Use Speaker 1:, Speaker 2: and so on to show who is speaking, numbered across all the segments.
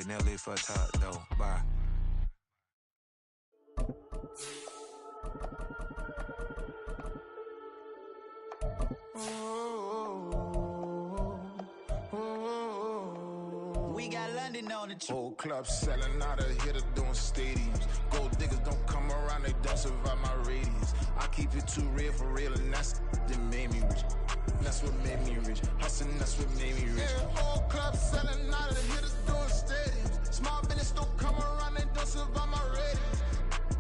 Speaker 1: Wait, now leave for a top, though. Bye.
Speaker 2: We got London on the
Speaker 3: Whole club selling out of hitter doing stadiums. Gold diggers don't come around, they don't survive my radius. I keep it too real for real, and that's that made me rich. That's what made me rich. Hustling, that's what made me rich. Yeah, whole club selling out of hitters doing stadiums. Small business don't come around, they don't survive my radius.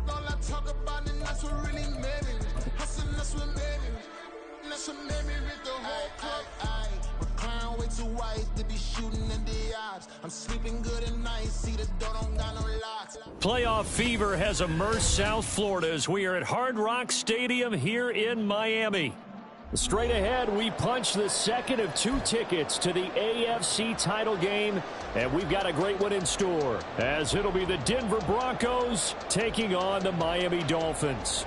Speaker 3: All I talk about it, that's what really made me rich. Hustling, that's what made me rich. That's what made me rich. The whole club. My clown way too white to be shooting in the odds. I'm sleeping good at night, see the door don't got no locks.
Speaker 4: Playoff fever has immersed South Florida as we are at Hard Rock Stadium here in Miami. Straight ahead, we punch the second of 2 tickets to the AFC title game, and we've got a great one in store, as it'll be the Denver Broncos taking on the Miami Dolphins.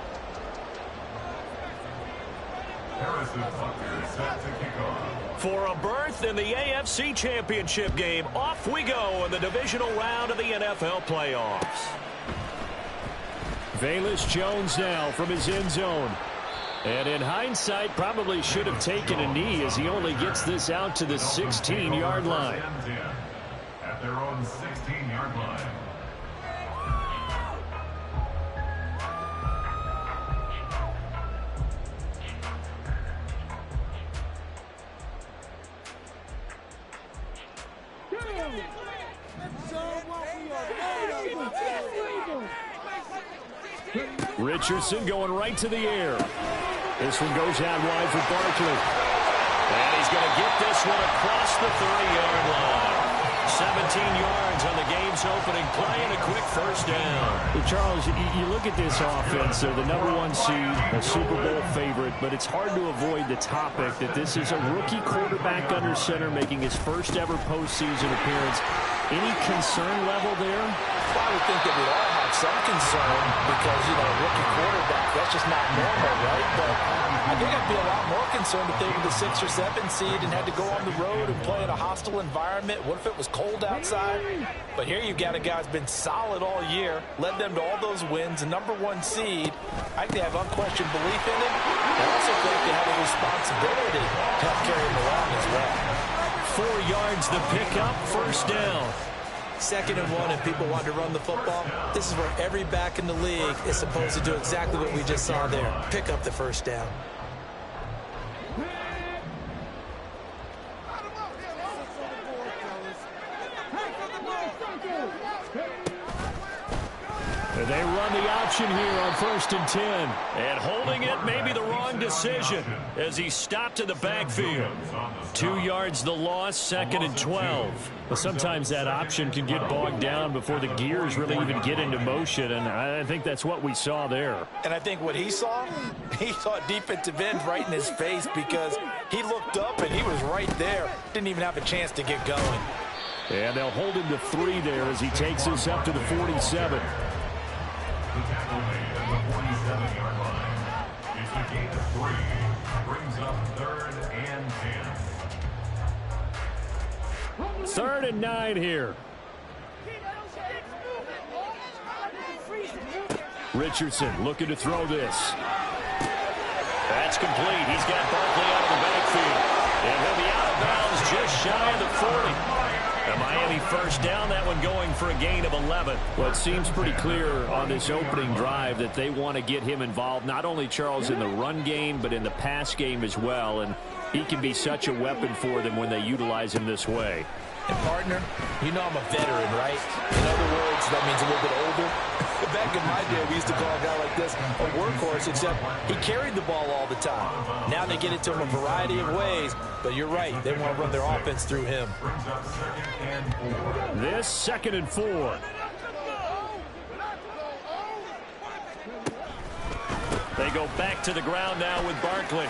Speaker 5: Harrison Tucker is set to kick off.
Speaker 4: For a berth in the AFC Championship game, off we go in the divisional round of the NFL playoffs. Velus Jones now from his end zone. And in hindsight, probably should have taken a knee as he only gets this out to the 16-yard line.
Speaker 5: At their own 16-yard line.
Speaker 4: Richardson going right to the air. This one goes out wide for Barkley. And he's going to get this one across the 30-yard line. 17 yards on the game's opening play and a quick first down. Well, Charles, you look at this offense, they're the #1 seed, a Super Bowl favorite, but it's hard to avoid the topic that this is a rookie quarterback under center making his first ever postseason appearance. Any concern level there?
Speaker 6: Well, I would think that we'd all have some concern because, you know, a rookie quarterback, that's just not normal, right? But I think I'd be a lot more concerned if they were the 6 or 7 seed and had to go on the road and play in a hostile environment. What if it was cold outside? But here you've got a guy who's been solid all year, led them to all those wins, a #1 seed. I think they have unquestioned belief in him. I also think they have a responsibility to help carry him along as well.
Speaker 4: 4 yards the pickup, first down.
Speaker 6: 2nd and 1 and people want to run the football. This is where every back in the league is supposed to do exactly what we just saw there. Pick up the first down.
Speaker 4: They run the option here on 1st and 10. And holding it may be the wrong decision as he stopped in the backfield. 2 yards the loss, 2nd and 12. Well, sometimes that option can get bogged down before the gears really even get into motion, and I think that's what we saw there.
Speaker 6: And I think what he saw defensive end right in his face because he looked up and he was right there. Didn't even have a chance to get going.
Speaker 4: And they'll hold him to 3 there as he takes us up to the 47.
Speaker 5: The tackle made at the 47-yard line. It's a gain of 3. Brings up 3rd and 10.
Speaker 4: 3rd and 9 here. Richardson looking to throw this. That's complete. He's got Barkley out of the backfield. And he'll be out of bounds just shy of the 40. The Miami first down, that one going for a gain of 11. Well, it seems pretty clear on this opening drive that they want to get him involved, not only, Charles, in the run game, but in the pass game as well. And he can be such a weapon for them when they utilize him this way.
Speaker 6: And, partner, you know I'm a veteran, right? In other words, that means a little bit older. Back in my day, we used to call a guy like this a workhorse, except he carried the ball all the time. Now they get it to him a variety of ways, but you're right. They want to run their offense through him.
Speaker 4: This 2nd and 4. They go back to the ground now with Barkley.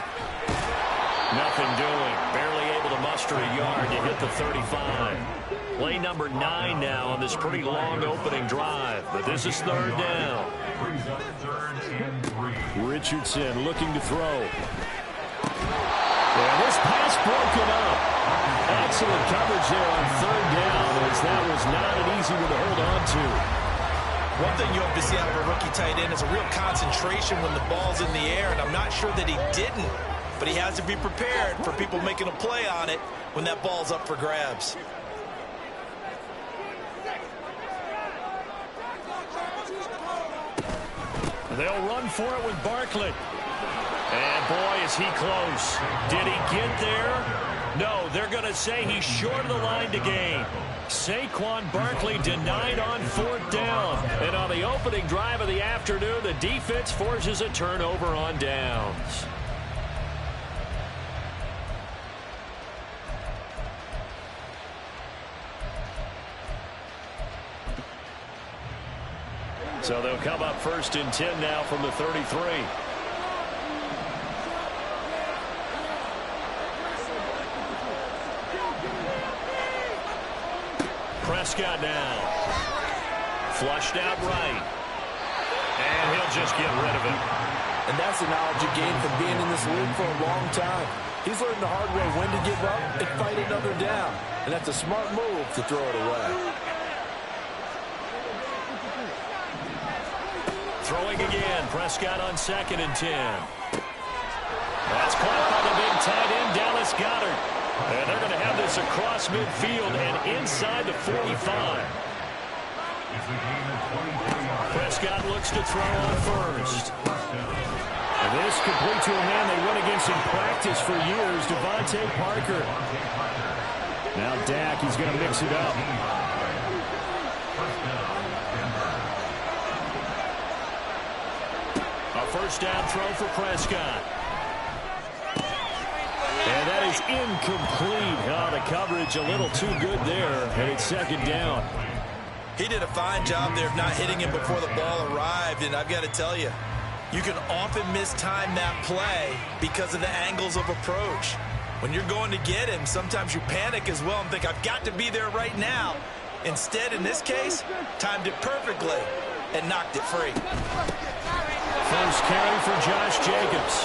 Speaker 4: Nothing doing. Barely able to muster a yard to hit the 35. Play number 9 now on this pretty long opening drive. But this is 3rd down. Richardson looking to throw. And this pass broken up. Excellent coverage there on 3rd down. as that was not an easy one to hold on to.
Speaker 6: One thing you hope to see out of a rookie tight end is a real concentration when the ball's in the air, and I'm not sure that he didn't, but he has to be prepared for people making a play on it when that ball's up for grabs.
Speaker 4: They'll run for it with Barkley. And boy, is he close. Did he get there? No, they're going to say he's short of the line to gain. Saquon Barkley denied on 4th down. And on the opening drive of the afternoon, the defense forces a turnover on downs. So they'll come up 1st and 10 now from the 33. Prescott now. Flushed out right. And he'll just get rid of it.
Speaker 6: And that's the knowledge you gain from being in this league for a long time. He's learned the hard way when to give up and fight another down. And that's a smart move to throw it away.
Speaker 4: Throwing again. Prescott on 2nd and 10. That's caught by the big tight end, Dallas Goedert. And they're going to have this across midfield and inside the 45. Prescott looks to throw on 1st. And this complete to a man they went against in practice for years, Devontae Parker. Now Dak, he's going to mix it up. A 1st down throw for Prescott. And that is incomplete. Oh, the coverage a little too good there, and it's 2nd down.
Speaker 6: He did a fine job there of not hitting him before the ball arrived, and I've got to tell you, you can often mistime that play because of the angles of approach. When you're going to get him, sometimes you panic as well and think, I've got to be there right now. Instead, in this case, timed it perfectly and knocked it free.
Speaker 4: First carry for Josh Jacobs.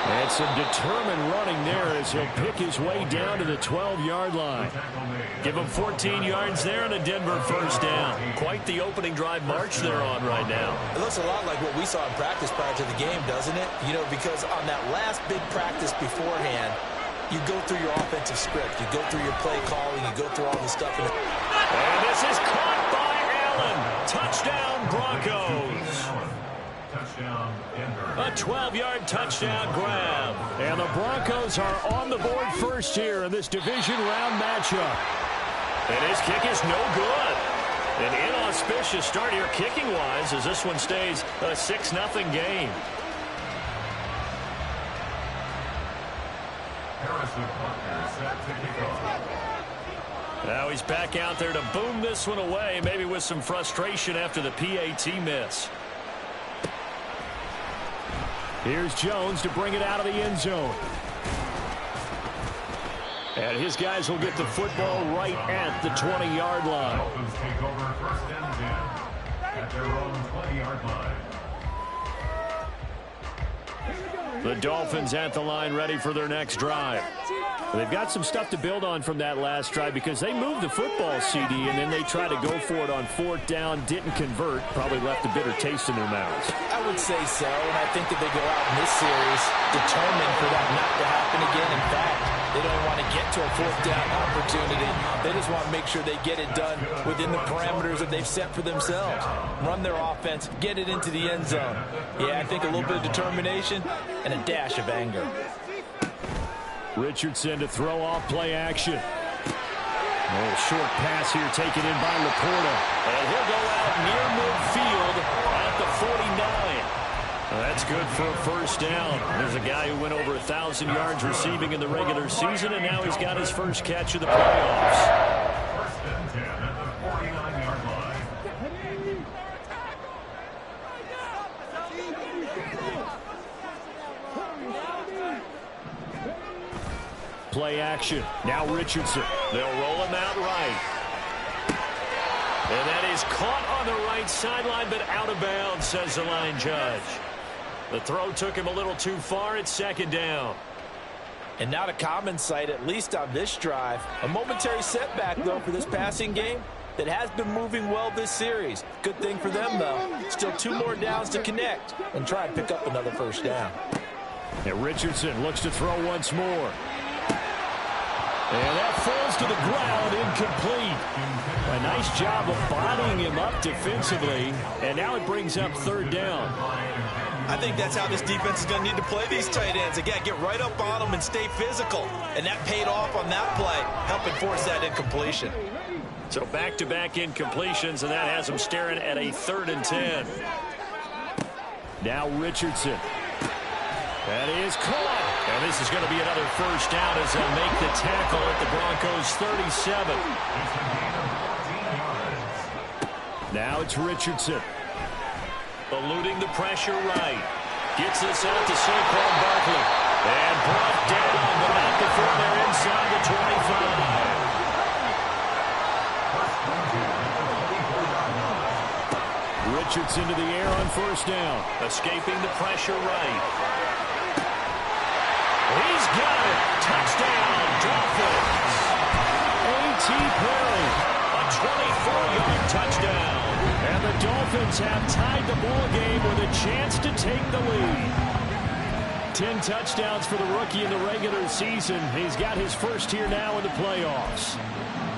Speaker 4: And some determined running there as he'll pick his way down to the 12-yard line. Give him 14 yards there and a Denver 1st down. Quite the opening drive march they're on right now.
Speaker 6: It looks a lot like what we saw in practice prior to the game, doesn't it? You know, because on that last big practice beforehand, you go through your offensive script. You go through your play calling. You go through all the stuff.
Speaker 4: And this is caught by Allen. Touchdown, Broncos. A 12-yard touchdown grab. And the Broncos are on the board first here in this division round matchup. And his kick is no good. An inauspicious start here kicking-wise as this one stays a 6-0 game. Now he's back out there to boom this one away, maybe with some frustration after the PAT miss. Here's Jones to bring it out of the end zone. And his guys will get the football right at the 20-yard line.
Speaker 5: Dolphins take over 1st and 10 at their own 20-yard line.
Speaker 4: The Dolphins at the line ready for their next drive. They've got some stuff to build on from that last drive because they moved the football, CD, and then they tried to go for it on 4th down, didn't convert, probably left a bitter taste in their mouths.
Speaker 6: I would say so, and I think that they go out in this series determined for that not to happen again. In fact, they don't want to get to a 4th down opportunity. They just want to make sure they get it done within the parameters that they've set for themselves. Run their offense, get it into the end zone. Yeah, I think a little bit of determination and a dash of anger.
Speaker 4: Richardson to throw off play action. A short pass here taken in by Laporta. And he'll go out near midfield at the 49. That's good for a 1st down. There's a guy who went over 1,000 yards receiving in the regular season, and now he's got his first catch of the playoffs.
Speaker 5: 1st and 10 at the 49-yard line.
Speaker 4: Play action. Now Richardson. They'll roll him out right. And that is caught on the right sideline, but out of bounds, says the line judge. The throw took him a little too far. It's 2nd down.
Speaker 6: And not a common sight, at least on this drive. A momentary setback, though, for this passing game that has been moving well this series. Good thing for them, though. Still 2 more downs to connect and try and pick up another first down.
Speaker 4: And Richardson looks to throw once more. And that falls to the ground, incomplete. A nice job of bodying him up defensively. And now it brings up 3rd down.
Speaker 6: I think that's how this defense is going to need to play these tight ends. Again, get right up on them and stay physical. And that paid off on that play, helping force that incompletion.
Speaker 4: So back-to-back incompletions, and that has them staring at a 3rd and 10. Now Richardson. That is caught. And this is going to be another first down as they'll make the tackle at the Broncos' 37. Now it's Richardson. Eluding the pressure right. Gets this out to Saquon Barkley. And brought down, but not before they're inside the 25. Richardson to the air on first down. Escaping the pressure right. He's got it. Touchdown, Dolphins. A.T. Perry, a 24-yard touchdown. And the Dolphins have tied the ball game with a chance to take the lead. 10 touchdowns for the rookie in the regular season. He's got his first here now in the playoffs.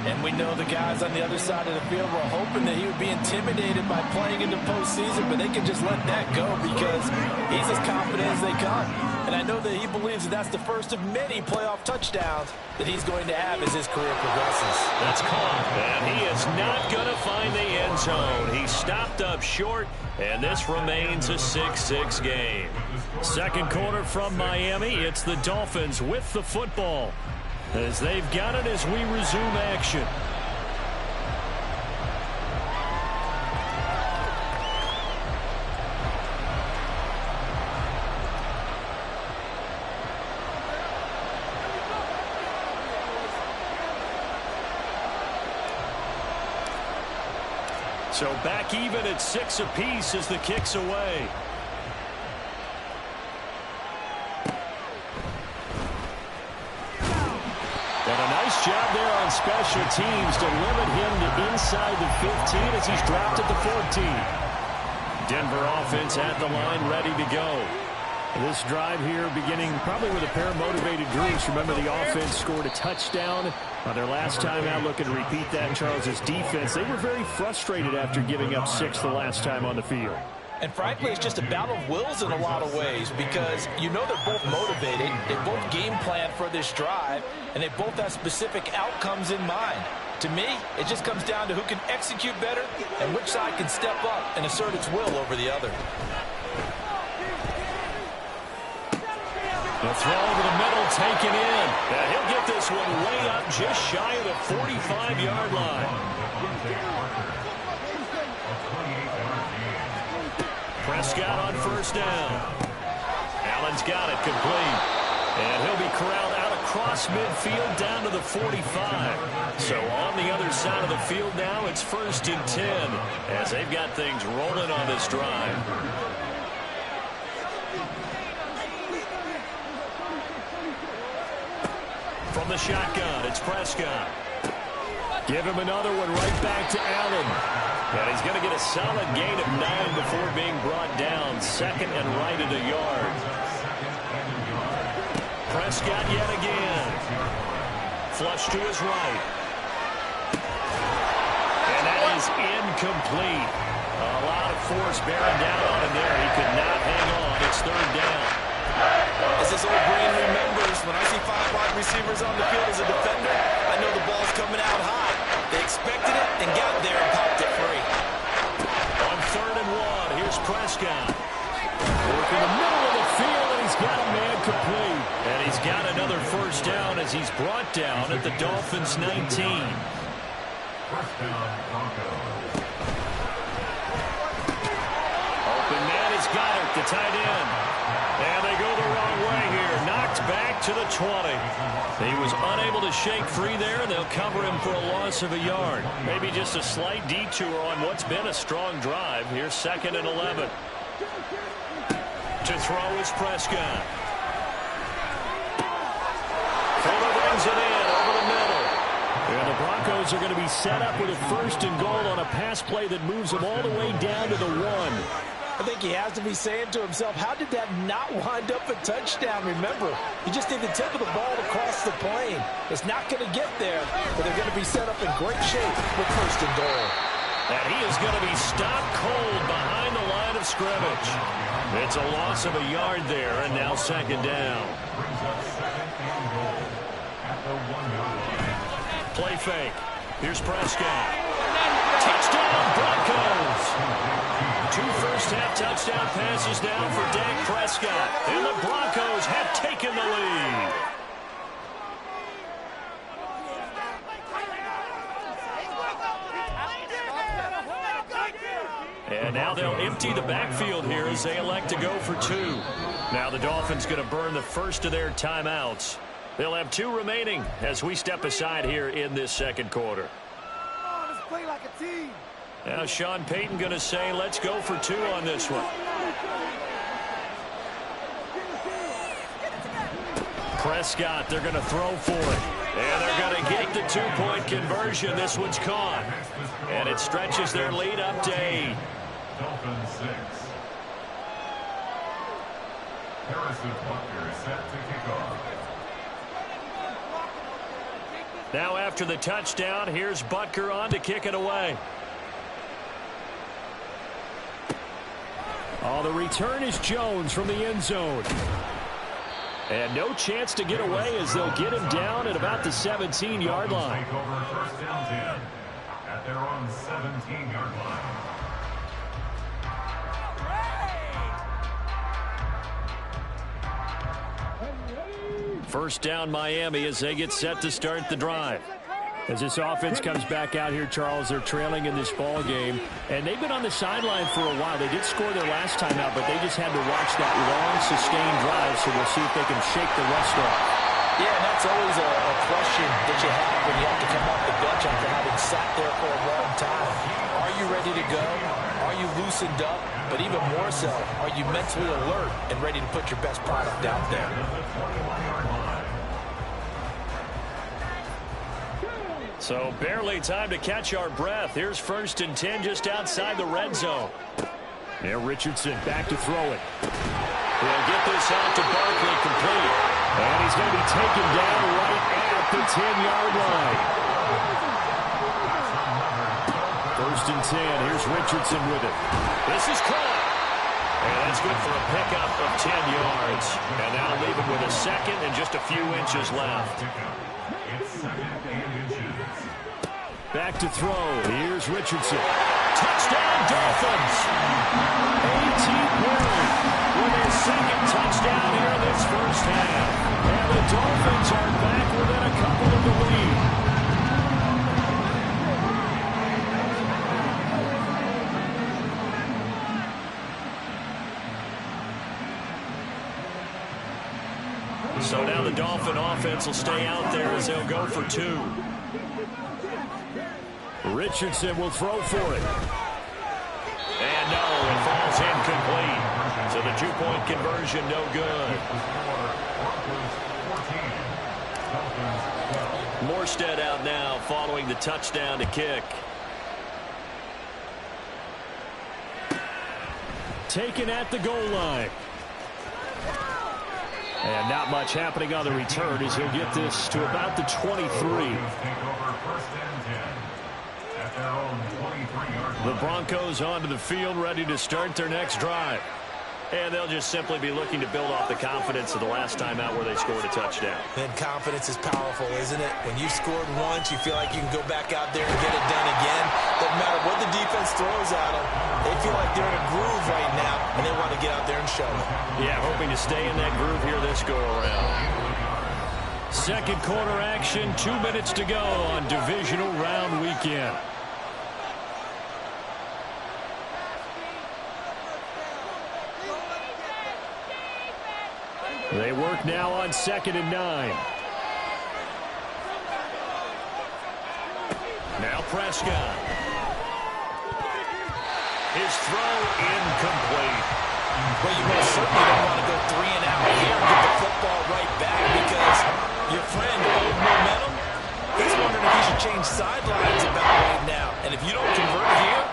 Speaker 6: And we know the guys on the other side of the field were hoping that he would be intimidated by playing in the postseason, but they can just let that go because he's as confident as they come. And I know that he believes that that's the first of many playoff touchdowns that he's going to have as his career progresses.
Speaker 4: That's caught, and he is not going to find the end zone. He stopped up short, and this remains a 6-6 game. Second quarter from Miami. It's the Dolphins with the football, as they've got it as we resume action. So back even at 6 apiece as the kick's away. And a nice job there on special teams to limit him to inside the 15 as he's dropped at the 14. Denver offense at the line, ready to go. This drive here beginning probably with a pair of motivated groups. Remember, the offense scored a touchdown on their last time out. Looking to repeat that. Charles's defense, they were very frustrated after giving up 6 the last time on the field.
Speaker 6: And frankly, it's just a battle of wills in a lot of ways because you know they're both motivated. They both game plan for this drive, and they both have specific outcomes in mind. To me, it just comes down to who can execute better and which side can step up and assert its will over the other.
Speaker 4: The throw over the middle taken in. And he'll get this one way up just shy of the 45-yard line. Prescott on first down. Allen's got it complete. And he'll be corralled out across midfield down to the 45. So on the other side of the field now, it's 1st and 10 as they've got things rolling on this drive. From the shotgun, it's Prescott. Give him another one right back to Allen. And he's going to get a solid gain of 9 before being brought down. 2nd and right at a yard. Prescott yet again. Flush to his right. And that is incomplete. A lot of force bearing down on him there. He could not hang on. It's 3rd down.
Speaker 6: As this old brain remembers, when I see 5 wide receivers on the field as a defender, I know the ball's coming out high. They expected it and got there and popped it free.
Speaker 4: On 3rd and 1, here's Prescott. Working the middle of the field, and he's got a man complete. And he's got another first down as he's brought down at the Dolphins' 19.
Speaker 5: First down, Broncos.
Speaker 4: Open man is Goddard, the tight end. And they go the wrong way here. Knocked back to the 20. He was unable to shake free there, and they'll cover him for a loss of a yard. Maybe just a slight detour on what's been a strong drive. Here's 2nd and 11. To throw is Prescott. runs it in over the middle. And the Broncos are going to be set up with a 1st and goal on a pass play that moves them all the way down to the 1.
Speaker 6: I think he has to be saying to himself, how did that not wind up a touchdown? Remember, you just need the tip of the ball to cross the plane. It's not going to get there, but they're going to be set up in great shape with 1st and goal.
Speaker 4: And he is going to be stopped cold behind the line of scrimmage. It's a loss of a yard there, and now 2nd down. Play fake. Here's Prescott. Touchdown, Broncos! 2 first-half touchdown passes now for Dak Prescott. And the Broncos have taken the lead. And now they'll empty the backfield here as they elect to go for 2. Now the Dolphins going to burn the first of their timeouts. They'll have 2 remaining as we step aside here in this 2nd quarter.
Speaker 2: Let's play like a team.
Speaker 4: Now Sean Payton going to say, let's go for 2 on this one. Prescott, they're going to throw for it. And they're going to get the 2-point conversion. This one's caught. And it stretches their lead up to 8.
Speaker 5: Dolphins 6. Harrison Butker set to kick off.
Speaker 4: Now after the touchdown, here's Butker on to kick it away. Oh, the return is Jones from the end zone. And no chance to get away as they'll get him down at about the 17-yard line.
Speaker 5: Take over 1st down 10 at their own 17-yard line.
Speaker 4: First down Miami as they get set to start the drive. As this offense comes back out here, Charles, they're trailing in this ball game, and they've been on the sideline for a while. They did score their last time out, but they just had to watch that long, sustained drive, so we'll see if they can shake the rust off.
Speaker 6: Yeah, and that's always a question that you have when you have to come off the bench after having sat there for a long time. Are you ready to go? Are you loosened up? But even more so, are you mentally alert and ready to put your best product out there?
Speaker 4: So barely time to catch our breath. Here's 1st and 10 just outside the red zone. Now Richardson back to throw it. He'll get this out to Barkley, complete. And he's going to be taken down right at the 10-yard line. 1st and 10. Here's Richardson with it. This is caught. And that's good for a pickup of 10 yards. And that'll leave him with a 2nd and just a few inches left. Back to throw. Here's Richardson. Touchdown, Dolphins! A.T. Perry with his 2nd touchdown here in this 1st half. And the Dolphins are back within a couple of the lead. So now the Dolphin offense will stay out there as they'll go for 2. Richardson will throw for it. And no, it falls incomplete. So the 2-point conversion no good. Morstead out now following the touchdown to kick. Taken at the goal line. And not much happening on the return as he'll get this to about the 23. The Broncos onto the field, ready to start their next drive. And they'll just simply be looking to build off the confidence of the last time out where they scored a touchdown.
Speaker 6: And confidence is powerful, isn't it? When you've scored once, you feel like you can go back out there and get it done again. Doesn't matter what the defense throws at them. They feel like they're in a groove right now, and they want to get out there and show it.
Speaker 4: Yeah, hoping to stay in that groove here this go-around. 2nd quarter action, 2 minutes to go on divisional round weekend. They work now on 2nd and 9. Now Prescott. His throw incomplete.
Speaker 6: Well, you most certainly don't want to go 3 and out here and get the football right back because your friend Old change sidelines about right now. And if you don't convert here,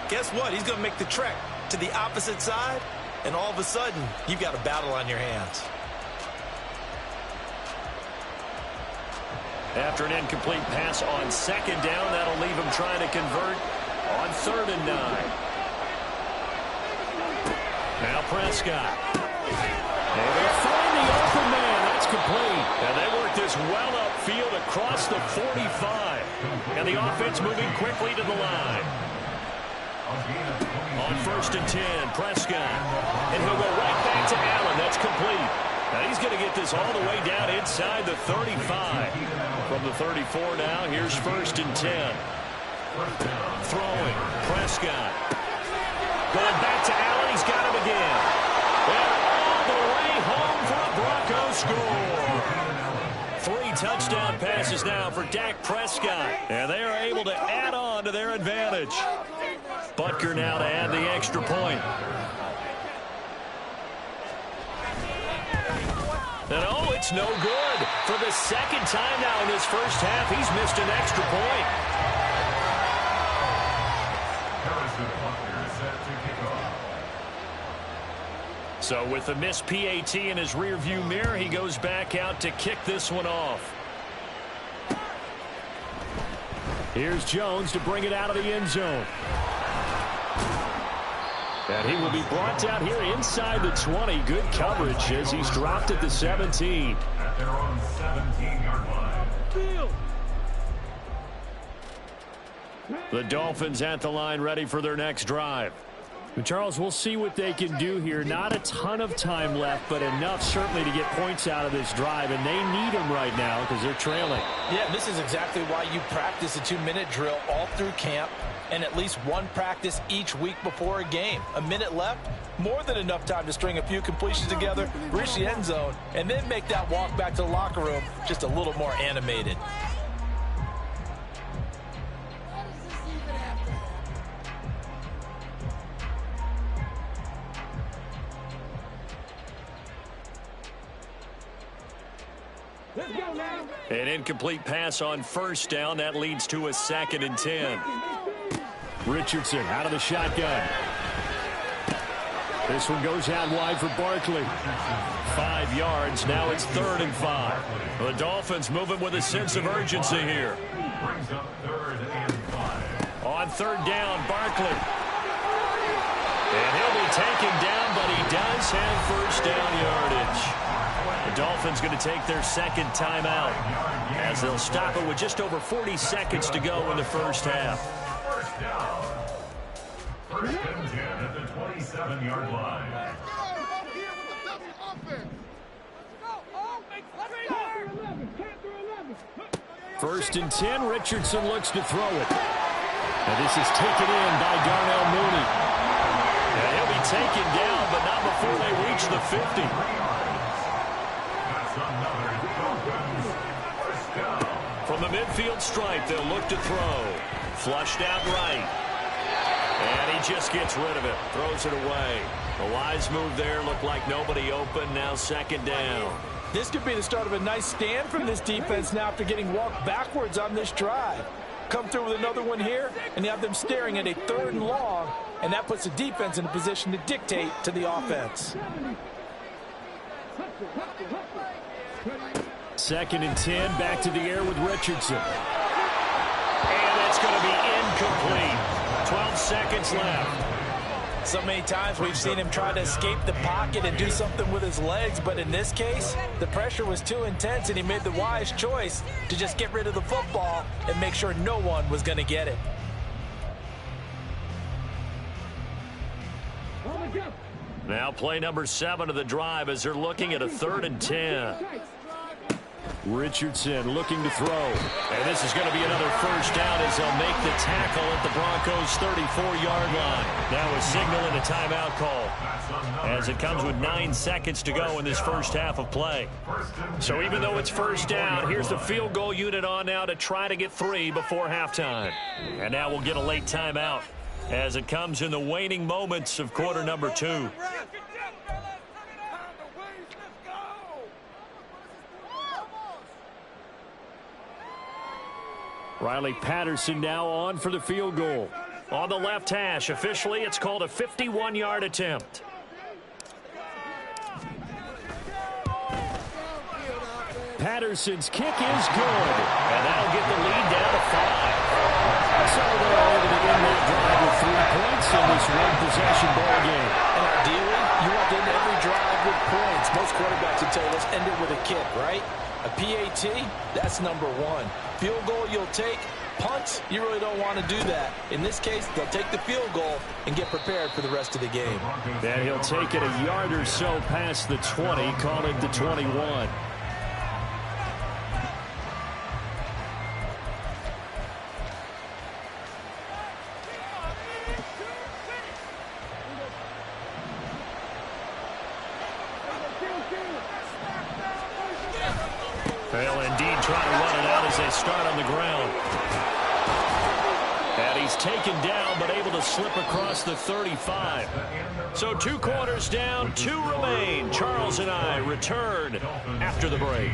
Speaker 6: guess what? He's going to make the trek to the opposite side, and all of a sudden, you've got a battle on your hands.
Speaker 4: After an incomplete pass on second down, that'll leave him trying to convert on 3rd and 9. Now Prescott. And they find the open man. That's complete. And they work this well upfield across the 45. And the offense moving quickly to the line. On 1st and 10, Prescott. And he'll go right back to Allen. That's complete. Now he's going to get this all the way down inside the 35. From the 34 now, here's 1st and 10. Throwing, Prescott. Going back to Allen, he's got him again. And all the way home for a Broncos score. 3 touchdown passes now for Dak Prescott. And they are able to add on to their advantage. Butker now to add the extra point. And oh, it's no good. For the second time now in this first half, he's missed an extra point. So with the missed PAT in his rearview mirror, he goes back out to kick this one off. Here's Jones to bring it out of the end zone. And he will be brought down here inside the 20. Good coverage as he's dropped at the 17.
Speaker 5: At their own 17-yard line.
Speaker 4: The Dolphins at the line ready for their next drive. But Charles, we'll see what they can do here. Not a ton of time left, but enough certainly to get points out of this drive. And they need them right now because they're trailing.
Speaker 6: Yeah, this is exactly why you practice a 2-minute drill all through camp and at least one practice each week before a game. A minute left, more than enough time to string a few completions together, reach the end zone, and then make that walk back to the locker room just a little more animated.
Speaker 4: An incomplete pass on 1st down. That leads to a 2nd and 10. Richardson out of the shotgun. This one goes out wide for Barkley. 5 yards. Now it's 3rd and 5. The Dolphins moving with a sense of urgency here.
Speaker 5: Brings up 3rd and 5.
Speaker 4: On 3rd down, Barkley. And he'll be taken down, but he does have 1st down yardage. The Dolphins going to take their 2nd timeout as they'll stop it with just over 40 seconds to go in the first half.
Speaker 5: First down. 1st and 10 at the 27-yard line.
Speaker 4: 1st and 10, Richardson looks to throw it. And this is taken in by Darnell Mooney. And he'll be taken down, but not before they reach the 50. From the midfield stripe, they'll look to throw. Flushed out right. And he just gets rid of it. Throws it away. A wise move there. Looked like nobody open. Now 2nd down.
Speaker 6: This could be the start of a nice stand from this defense now after getting walked backwards on this drive. Come through with another one here, and you have them staring at a 3rd and long, and that puts the defense in a position to dictate to the offense.
Speaker 4: 2nd and 10, back to the air with Richardson. And it's going to be incomplete. 12 seconds left.
Speaker 6: So many times we've seen him try to escape the pocket and do something with his legs, but in this case, the pressure was too intense and he made the wise choice to just get rid of the football and make sure no one was going to get it.
Speaker 4: Now play number 7 of the drive as they're looking at a 3rd and 10. Richardson looking to throw. And this is going to be another 1st down as they'll make the tackle at the Broncos' 34-yard line. Now a signal and a timeout call as it comes with 9 seconds to go in this first half of play. So even though it's 1st down, here's the field goal unit on now to try to get 3 before halftime. And now we'll get a late timeout as it comes in the waning moments of quarter number 2. Riley Patterson now on for the field goal. On the left hash, officially it's called a 51-yard attempt. Patterson's kick is good, and that'll get the lead down to 5. So they're able to end that drive with 3 points in this one-possession ball game.
Speaker 6: And ideally, you want to end every drive with points. Most quarterbacks would tell you, let's end it with a kick, right? A PAT, that's number 1. Field goal you'll take. Punts, you really don't want to do that. In this case, they'll take the field goal and get prepared for the rest of the game.
Speaker 4: And he'll take it a yard or so past the 20, call it the 21. They'll indeed try to run it out as they start on the ground. And he's taken down, but able to slip across the 35. So 2 quarters down, 2 remain. Charles and I return after the break.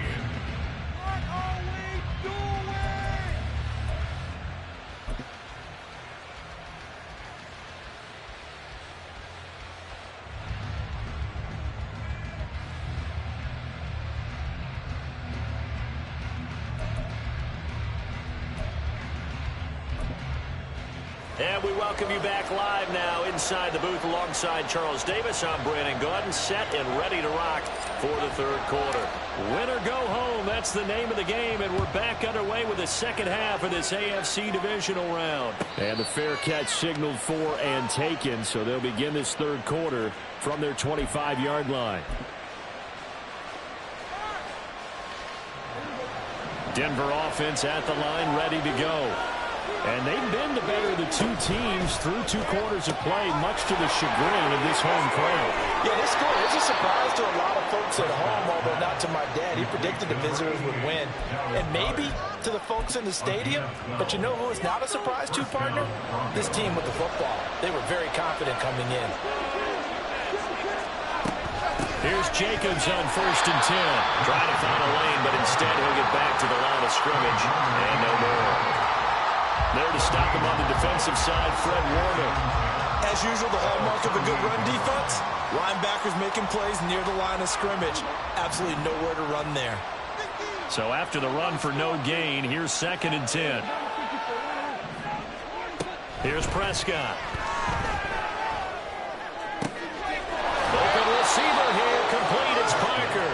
Speaker 4: And we welcome you back live now inside the booth alongside Charles Davis. I'm Brandon Gaudin, set and ready to rock for the 3rd quarter. Win or go home, that's the name of the game, and we're back underway with the second half of this AFC divisional round. And the fair catch signaled for and taken, so they'll begin this 3rd quarter from their 25-yard line. Denver offense at the line, ready to go. And they've been the better of the 2 teams through 2 quarters of play, much to the chagrin of this home crowd.
Speaker 6: Yeah, this score is a surprise to a lot of folks at home, although not to my dad. He predicted the visitors would win. And maybe to the folks in the stadium. But you know who is not a surprise to, partner? This team with the football. They were very confident coming in.
Speaker 4: Here's Jacobs on 1st and 10. Trying to find a lane, but instead he'll get back to the line of scrimmage. And no more. There to stop him on the defensive side, Fred Warner.
Speaker 6: As usual, the hallmark of a good run defense, linebackers making plays near the line of scrimmage. Absolutely nowhere to run there.
Speaker 4: So after the run for no gain, here's 2nd and 10. Here's Prescott. Open receiver here, complete, it's Parker.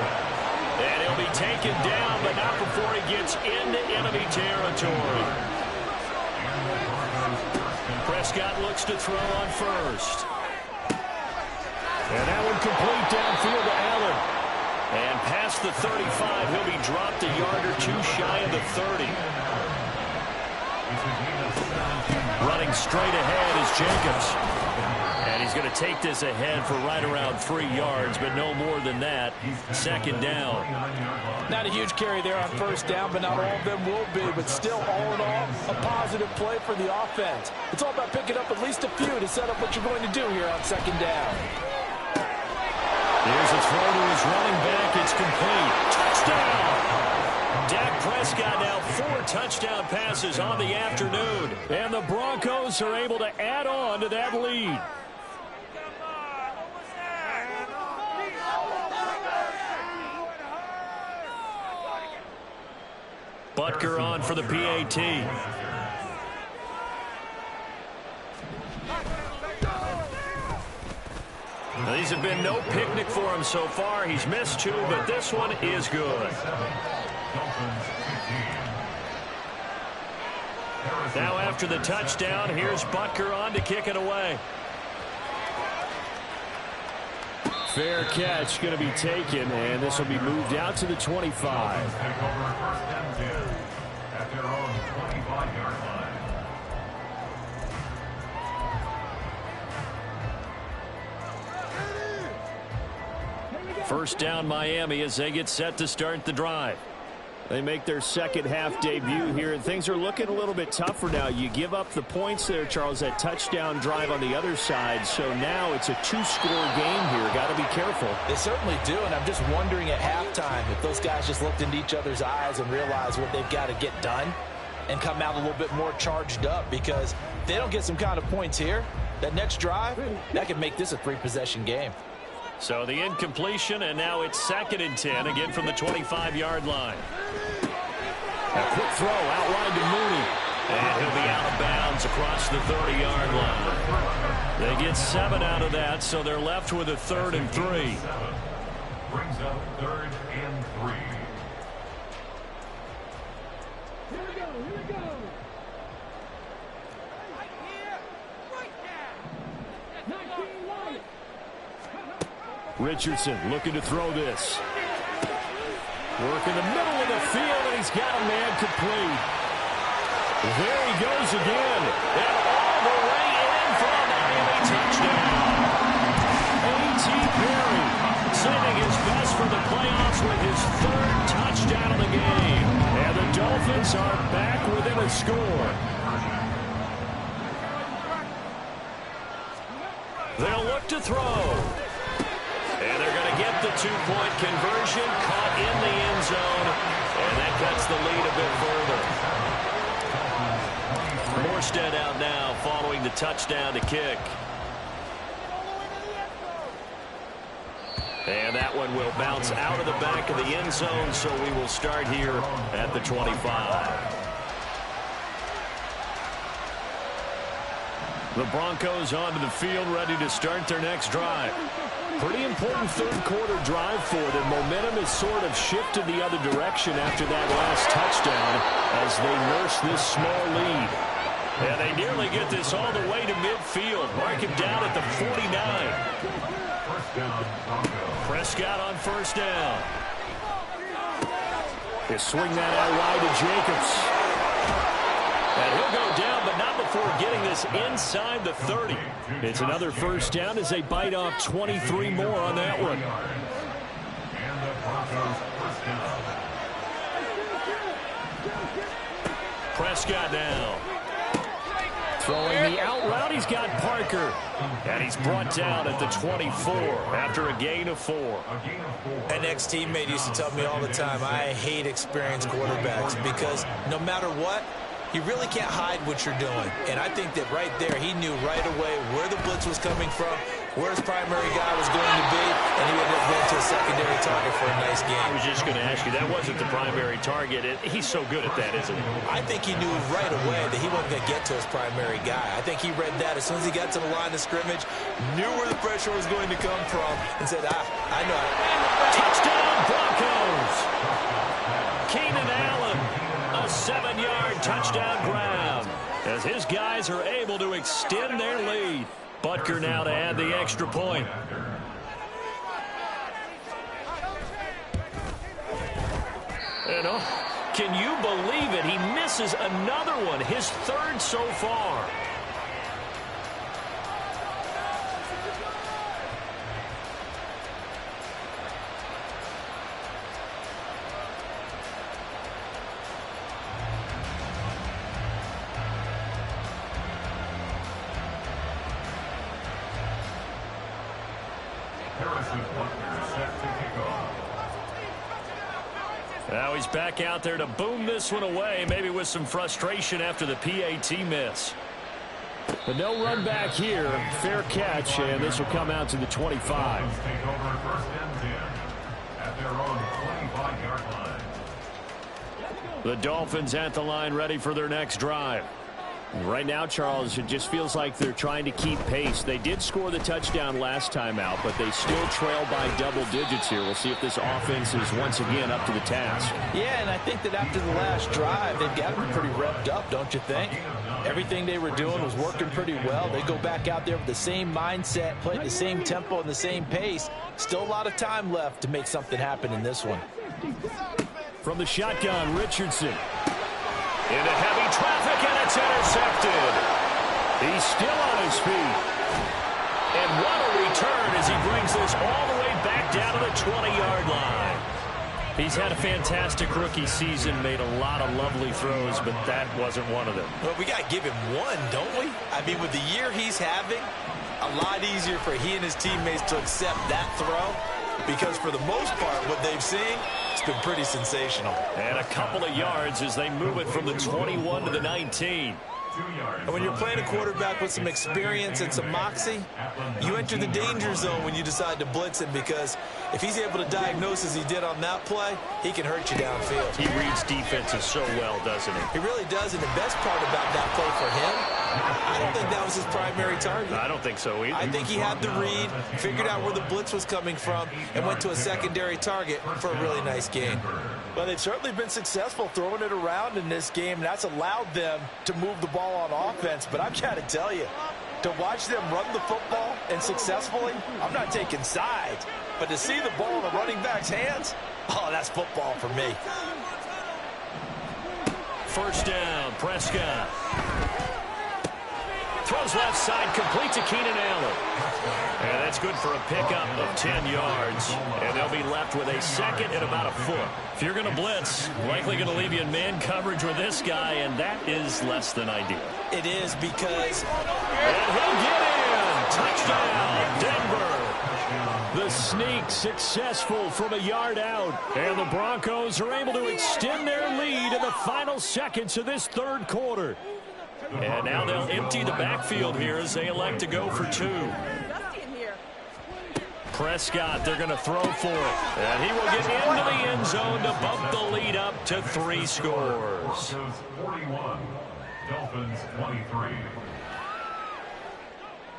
Speaker 4: And he'll be taken down, but not before he gets into enemy territory. Prescott looks to throw on 1st. And that one complete downfield to Allen. And past the 35, he'll be dropped a yard or 2 shy of the 30. Running straight ahead is Jacobs. And he's going to take this ahead for right around 3 yards, but no more than that. 2nd down.
Speaker 6: Not a huge carry there on 1st down, but not all of them will be. But still, all in all, a positive play for the offense. It's all about picking up at least a few to set up what you're going to do here on 2nd down.
Speaker 4: Here's a throw to his running back. It's complete. Touchdown! Dak Prescott now 4 touchdown passes on the afternoon. And the Broncos are able to add on to that lead. Butker on for the PAT. Now, these have been no picnic for him so far. He's missed 2, but this one is good. Now after the touchdown, here's Butker on to kick it away. Fair catch going to be taken, and this will be moved out to the 25.
Speaker 5: At their own 25-yard line.
Speaker 4: First down Miami as they get set to start the drive. They make their second half debut here, and things are looking a little bit tougher now. You give up the points there, Charles, that touchdown drive on the other side. So now it's a 2-score game here. Got to be careful.
Speaker 6: They certainly do, and I'm just wondering at halftime if those guys just looked into each other's eyes and realized what they've got to get done. and come out a little bit more charged up, because if they don't get some kind of points here, that next drive, that could make this a 3-possession game.
Speaker 4: So the incompletion, and now it's 2nd and 10, again from the 25-yard line. A quick throw outlined to Mooney. And he'll be out of bounds across the 30-yard line. They get 7 out of that, so they're left with a 3rd and 3.
Speaker 5: Brings up 3rd and 3.
Speaker 2: Here we go. Right here, right now. 19 light.
Speaker 4: Richardson looking to throw this. Work in the middle of the field, and he's got a man complete. There he goes again. And all the way in for a Miami touchdown. A.T. Perry saving his best for the playoffs with his 3rd touchdown of the game. And the Dolphins are back within a score. They'll look to throw. And they're going to get the 2-point conversion, caught in the end zone. And that cuts the lead a bit further. Morstead out now following the touchdown to kick. And that one will bounce out of the back of the end zone, so we will start here at the 25. The Broncos onto the field, ready to start their next drive. Pretty important 3rd quarter drive for them. Momentum has sort of shifted the other direction after that last touchdown as they nurse this small lead. And they nearly get this all the way to midfield. Mark him down at the 49. Prescott on 1st down. They swing that out wide to Jacobs. And he'll go down, but not before getting this inside the 30. It's another 1st down as they bite off 23 more on that one.
Speaker 5: And the Broncos 1st down.
Speaker 4: Prescott now. Throwing the out route, he's got Parker. And he's brought down at the 24 after a gain of 4.
Speaker 6: An ex-teammate used to tell me all the time, I hate experienced quarterbacks because no matter what, you really can't hide what you're doing. And I think that right there, he knew right away where the blitz was coming from, where his primary guy was going to be, and he ended up going to a secondary target for a nice game.
Speaker 4: I was just going to ask you, that wasn't the primary target. He's so good at that, isn't he?
Speaker 6: I think he knew right away that he wasn't going to get to his primary guy. I think he read that as soon as he got to the line of scrimmage, knew where the pressure was going to come from, and said, I know it.
Speaker 4: Touchdown, Broncos! Keenan Allen, a 7-yard touchdown grab, as his guys are able to extend their lead. Butker now to add the extra point. And can you believe it? He misses another one, his 3rd so far. Now he's back out there to boom this one away, maybe with some frustration after the PAT miss. But no run back here. Fair catch, and this will come out to the 25.
Speaker 5: Take over 1st and 10 at their own 25-yard line.
Speaker 4: The Dolphins at the line, ready for their next drive. Right now, Charles, it just feels like they're trying to keep pace. They did score the touchdown last time out, but they still trail by double digits here. We'll see if this offense is once again up to the task.
Speaker 6: Yeah, and I think that after the last drive, they've got to be pretty revved up, don't you think? Everything they were doing was working pretty well. They go back out there with the same mindset, playing the same tempo and the same pace. Still a lot of time left to make something happen in this one.
Speaker 4: From the shotgun, Richardson. Into heavy traffic, and it's intercepted. He's still on his feet. And what a return as he brings this all the way back down to the 20-yard line. He's had a fantastic rookie season, made a lot of lovely throws, but that wasn't one of them.
Speaker 6: Well, we got to give him one, don't we? I mean, with the year he's having, a lot easier for he and his teammates to accept that throw, because for the most part, what they've seen, it's been pretty sensational.
Speaker 4: And a couple of yards as they move it from the 21 to the 19.
Speaker 6: And when you're playing a quarterback with some experience and some moxie, you enter the danger zone when you decide to blitz him, because if he's able to diagnose as he did on that play, he can hurt you downfield.
Speaker 4: He reads defenses so well, doesn't he?
Speaker 6: He really does, and the best part about that play for him, I don't think that was his primary target.
Speaker 4: I don't think so either.
Speaker 6: I think he had the read, figured out where the blitz was coming from, and went to a secondary target for a really nice gain.
Speaker 7: Well, they've certainly been successful throwing it around in this game. That's allowed them to move the ball on offense. But I've got to tell you, to watch them run the football and successfully, I'm not taking sides. But to see the ball in the running back's hands, oh, that's football for me.
Speaker 4: First down, Prescott. Throws left side, complete to Keenan Allen. And that's good for a pickup of 10 yards. And they'll be left with a second and about a foot. If you're going to blitz, likely going to leave you in man coverage with this guy, and that is less than ideal.
Speaker 6: It is, because...
Speaker 4: And he'll get in! Touchdown, Denver! The sneak successful from a yard out. And the Broncos are able to extend their lead in the final seconds of this third quarter. And now they'll empty the backfield here as they elect to go for two. Prescott, they're going to throw for it. And he will get into the end zone to bump the lead up to 3 scores.
Speaker 5: 41, Dolphins 23.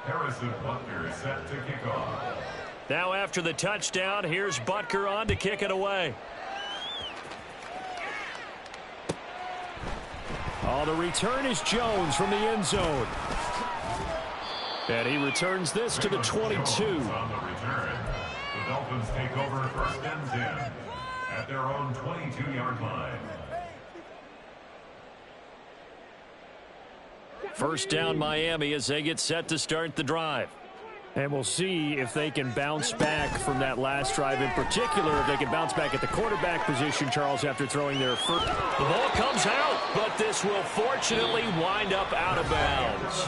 Speaker 5: Harrison Butker set to kick off.
Speaker 4: Now after the touchdown, here's Butker on to kick it away. Oh, the return is Jones from the end zone. And he returns this to the 22.
Speaker 5: On the return, the Dolphins take over first and 10 at their own 22-yard line.
Speaker 4: First down, Miami, as they get set to start the drive. And we'll see if they can bounce back from that last drive, in particular, if they can bounce back at the quarterback position, Charles, after throwing their first. The ball comes out, but this will fortunately wind up out of bounds.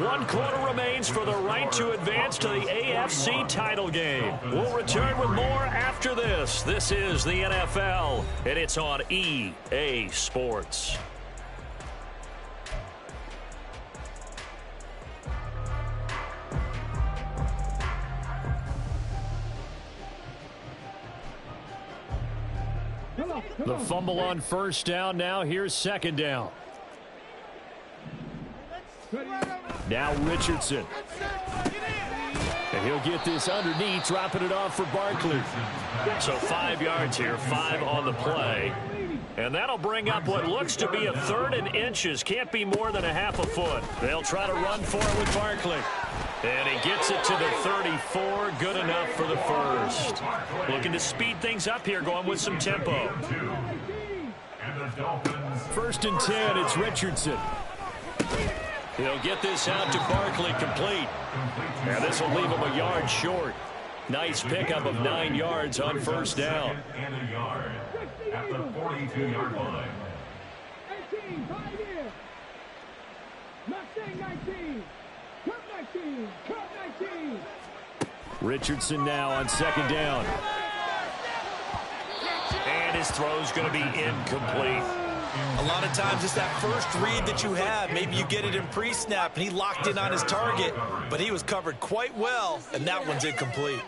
Speaker 4: 1 quarter remains for the right to advance to the AFC title game. We'll return with more after this. This is the NFL, and it's on EA Sports. The fumble on first down. Now here's second down. Now Richardson. And he'll get this underneath, dropping it off for Barkley. So 5 yards here, 5 on the play. And that'll bring up what looks to be a 3rd and inches. Can't be more than a half a foot. They'll try to run for it with Barkley. And he gets it to the 34. Good enough for the first. Looking to speed things up here, going with some tempo. First and 10, it's Richardson. He'll get this out to Barkley, complete. And this will leave him a yard short. Nice pickup of 9 yards on first down.
Speaker 5: And a yard at the 42-yard line.
Speaker 2: 18, 5 here. Mustang 19. Cup 19. Cup 19.
Speaker 4: Richardson now on second down. And his throw's going to be incomplete.
Speaker 6: A lot of times it's that first read that you have. Maybe you get it in pre-snap, and he locked in on his target, but he was covered quite well, and that one's incomplete.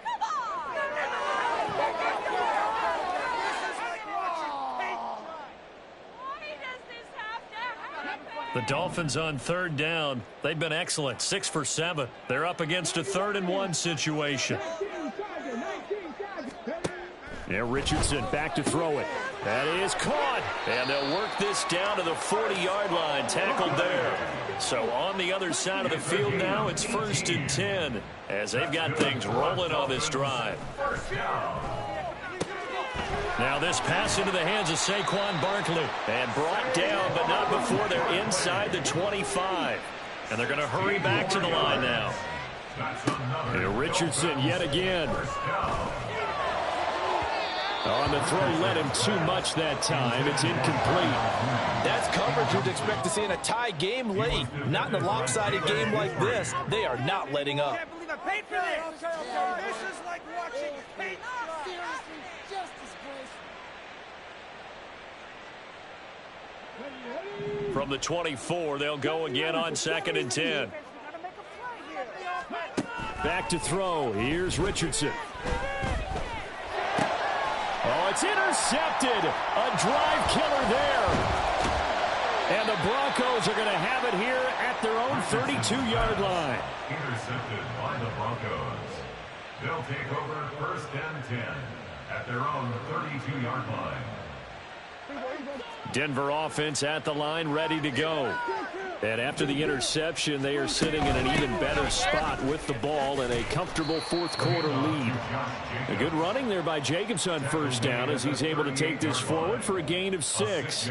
Speaker 4: The Dolphins on third down. They've been excellent, 6 for 7. They're up against a 3rd and 1 situation. Yeah, Richardson back to throw it. That is caught. And they'll work this down to the 40-yard line. Tackled there. So on the other side of the field now, it's first and 10 as they've got things rolling on this drive. Now this pass into the hands of Saquon Barkley. And brought down, but not before they're inside the 25. And they're going to hurry back to the line now. And Richardson yet again. On the throw, led him too much that time. It's incomplete.
Speaker 6: That's coverage you'd expect to see in a tie game late. Not in a lopsided game like this. They are not letting up.
Speaker 2: I can't believe I paid for this. Okay. This is like watching paint dry. Seriously, just disgraceful.
Speaker 4: From the 24, they'll go again on 2nd and 10. Back to throw. Here's Richardson. Oh, it's intercepted. A drive killer there. And the Broncos are going to have it here at their own 32-yard line.
Speaker 5: Intercepted by the Broncos. They'll take over 1st and 10 at their own 32-yard line.
Speaker 4: Denver offense at the line, ready to go. And after the interception, they are sitting in an even better spot with the ball and a comfortable fourth-quarter lead. A good running there by Jacobs on 1st down as he's able to take this forward for a gain of 6.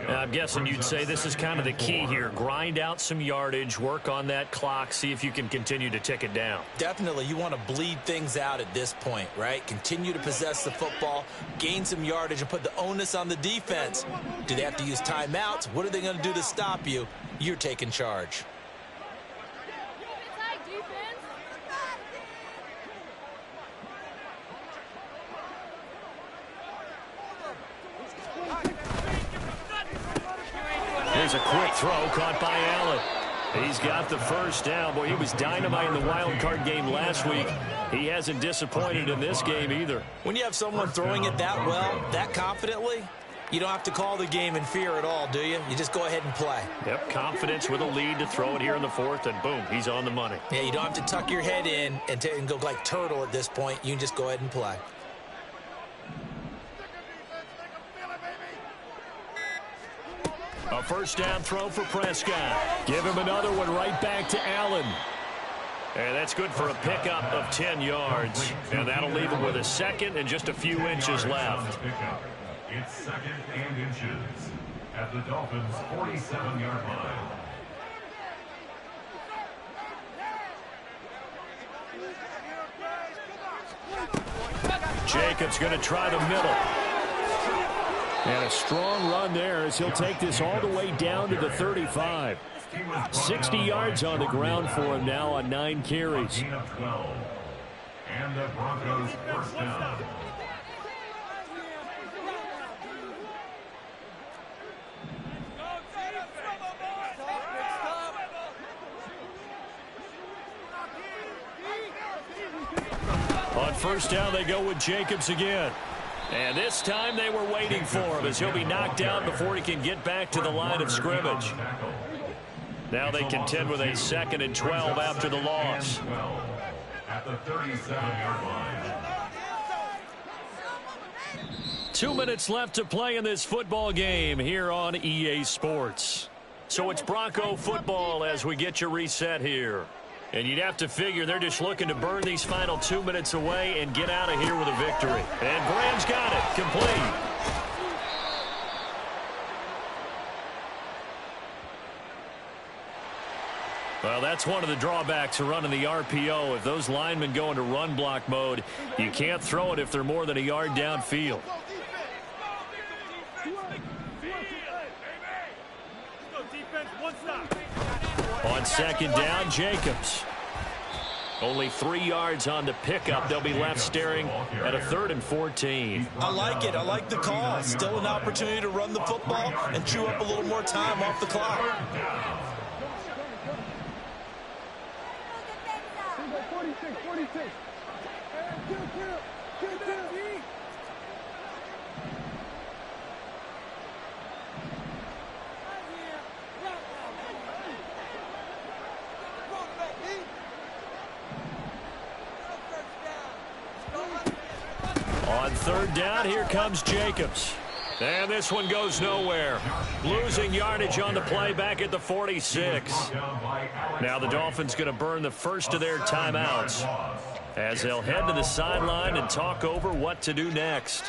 Speaker 8: I'm guessing you'd say this is kind of the key here. Grind out some yardage, work on that clock, see if you can continue to tick it down.
Speaker 7: Definitely, you want to bleed things out at this point, right? Continue to possess the football, gain some yardage, and put the onus on the defense. Do they have to use timeouts? What are they going to do to stop you? You're taking charge.
Speaker 4: Here's a quick throw caught by Allen. He's got the 1st down. Boy, he was dynamite in the wild card game last week. He hasn't disappointed in this game either.
Speaker 7: When you have someone throwing it that well, that confidently, you don't have to call the game in fear at all, do you? You just go ahead and play.
Speaker 4: Yep, confidence with a lead to throw it here in the 4th, and boom, he's on the money.
Speaker 7: Yeah, you don't have to tuck your head in and go like turtle at this point. You can just go ahead and play.
Speaker 4: A 1st down throw for Prescott. Give him another one right back to Allen. And that's good for a pickup of 10 yards. And that'll leave him with a 2nd and just a few inches left.
Speaker 5: It's 2nd and inches at the Dolphins' 47-yard line.
Speaker 4: Jacobs going to try the middle. And a strong run there as he'll take this all the way down to the 35. 60 yards on the ground for him now on 9 carries.
Speaker 5: And the Broncos' 1st down.
Speaker 4: On 1st down, they go with Jacobs again. And this time they were waiting for him as he'll be knocked down before he can get back to the line of scrimmage. Now they contend with a 2nd and 12 after the loss.
Speaker 5: At the 37-yard line.
Speaker 4: 2 minutes left to play in this football game here on EA Sports. So it's Bronco football as we get you reset here. And you'd have to figure they're just looking to burn these final 2 minutes away and get out of here with a victory. And Graham's got it. Complete. Well, that's one of the drawbacks of running the RPO. If those linemen go into run block mode, you can't throw it if they're more than a yard downfield. On 2nd down, Jacobs. Only 3 yards on the pickup. They'll be left staring at a 3rd and 14.
Speaker 7: I like it. I like the call. Still an opportunity to run the football and chew up a little more time off the clock.
Speaker 2: 46.
Speaker 4: On 3rd down, here comes Jacobs. And this one goes nowhere. Losing yardage on the play back at the 46. Now the Dolphins going to burn the first of their timeouts as they'll head to the sideline and talk over what to do next.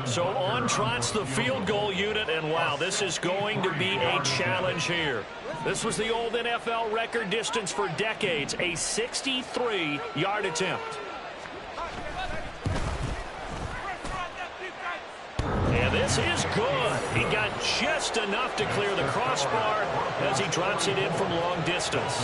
Speaker 4: So on trots the field goal unit, and wow, this is going to be a challenge here. This was the old NFL record distance for decades, a 63-yard attempt. And
Speaker 8: And this is good. He got just enough to clear the crossbar as he drops it in from long distance.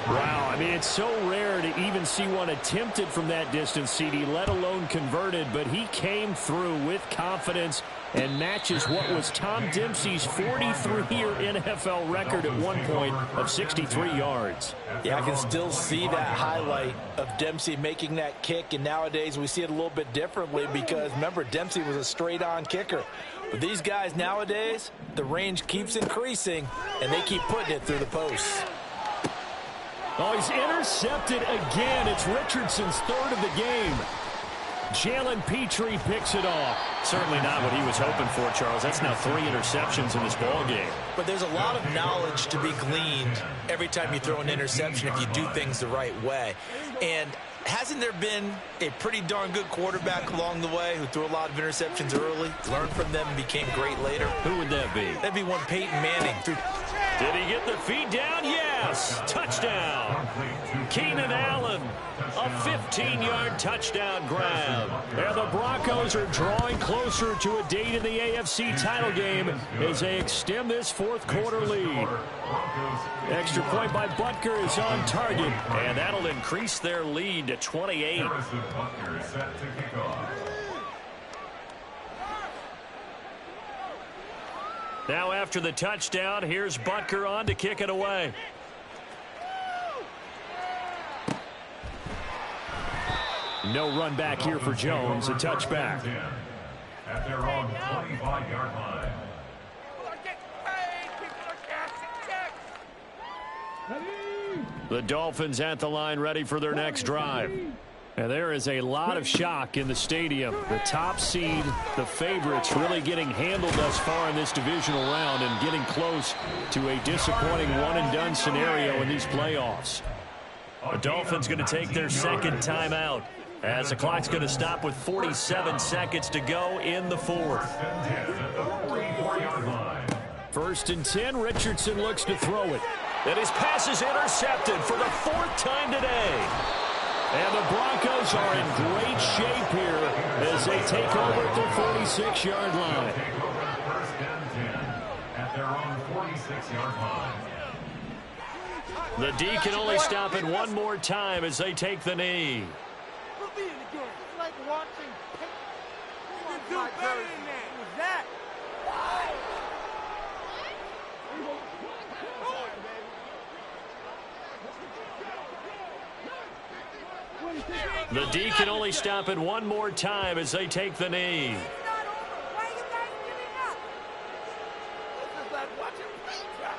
Speaker 4: Wow, I mean, it's so rare to even see one attempted from that distance, CD, let alone converted, but he came through with confidence and matches what was Tom Dempsey's 43-year NFL record at one point of 63 yards.
Speaker 6: Yeah, I can still see that highlight of Dempsey making that kick, and nowadays we see it a little bit differently because, remember, Dempsey was a straight-on kicker. But these guys nowadays, the range keeps increasing, and they keep putting it through the posts.
Speaker 4: Oh, he's intercepted again. It's Richardson's third of the game. Jalen Petrie picks it off.
Speaker 8: Certainly not what he was hoping for, Charles. That's now 3 interceptions in this ball game.
Speaker 6: But there's a lot of knowledge to be gleaned every time you throw an interception if you do things the right way. And hasn't there been a pretty darn good quarterback along the way who threw a lot of interceptions early, learned from them, and became great later?
Speaker 8: Who would that be?
Speaker 6: That'd be one Peyton Manning.
Speaker 8: Did he get the feed down? Yes! Touchdown! Keenan Allen, a 15-yard touchdown grab.
Speaker 4: And the Broncos are drawing closer to a date in the AFC title game as they extend this fourth-quarter lead. Extra point by Butker is on target.
Speaker 8: And that'll increase their lead to 28.
Speaker 5: Harrison Butker set to kick off.
Speaker 8: Now after the touchdown, here's Butker on to kick it away.
Speaker 4: No run back here for Jones, a touchback.
Speaker 5: At their own 25-yard line.
Speaker 4: The Dolphins at the line ready for their next drive. And there is a lot of shock in the stadium. The top seed, the favorites, really getting handled thus far in this divisional round and getting close to a disappointing one-and-done scenario in these playoffs.
Speaker 8: The Dolphins going to take their second timeout as the clock's going to stop with 47 seconds to go in the fourth.
Speaker 4: 1st and 10, Richardson looks to throw it.
Speaker 8: And his pass is intercepted for the 4th time today.
Speaker 4: And the Broncos are in great shape here as they take over at their 46-yard line.
Speaker 5: At their own 46-yard line.
Speaker 8: The D can only stop it one more time as they take the knee.
Speaker 2: We'll be in the game. It's like watching. You can do better than that. Who's that?
Speaker 8: The D can only stop it one more time as they take the knee.
Speaker 2: It's not over. Why are you guys giving up? This is like watching paint dry.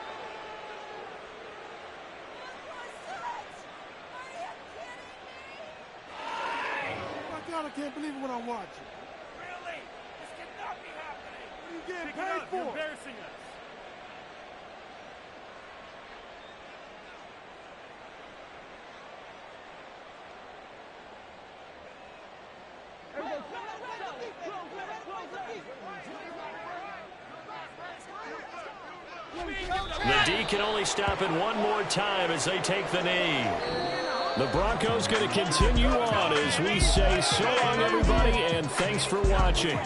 Speaker 2: My God, I can't believe what I'm watching. Really? This cannot be happening. What are you getting paid for? You're embarrassing us.
Speaker 8: The D can only stop it one more time as they take the knee.
Speaker 4: The Broncos going to continue on as we say so long, everybody, and thanks for watching.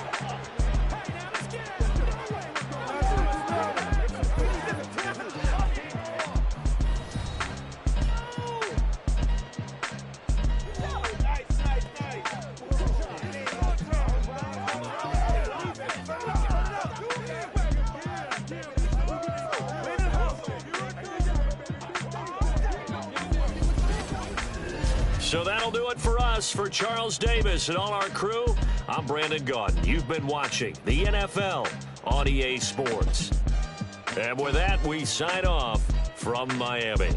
Speaker 8: So that'll do it for us. For Charles Davis and all our crew, I'm Brandon Gaudin. You've been watching the NFL on EA Sports. And with that, we sign off from Miami.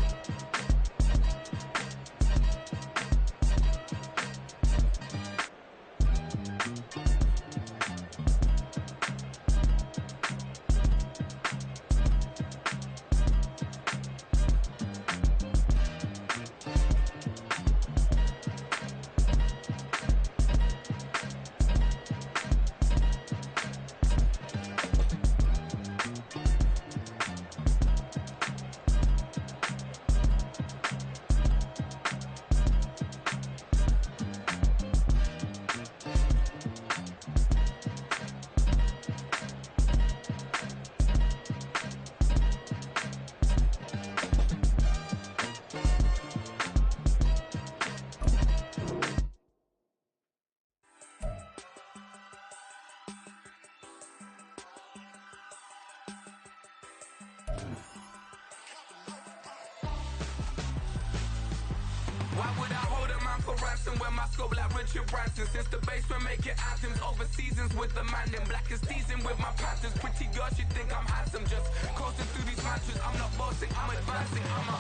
Speaker 9: season when my scope like Richard Branson. Since the basement making anthems over seasons with the man in black is teasing with my Panthers. Pretty girl, she think I'm handsome. Just coasting through these mantras. I'm not bossing, I'm advancing. I'ma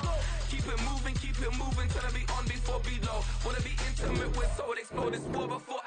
Speaker 9: keep it moving. Trying to be on before below. Wanna be intimate with soul, explode this war before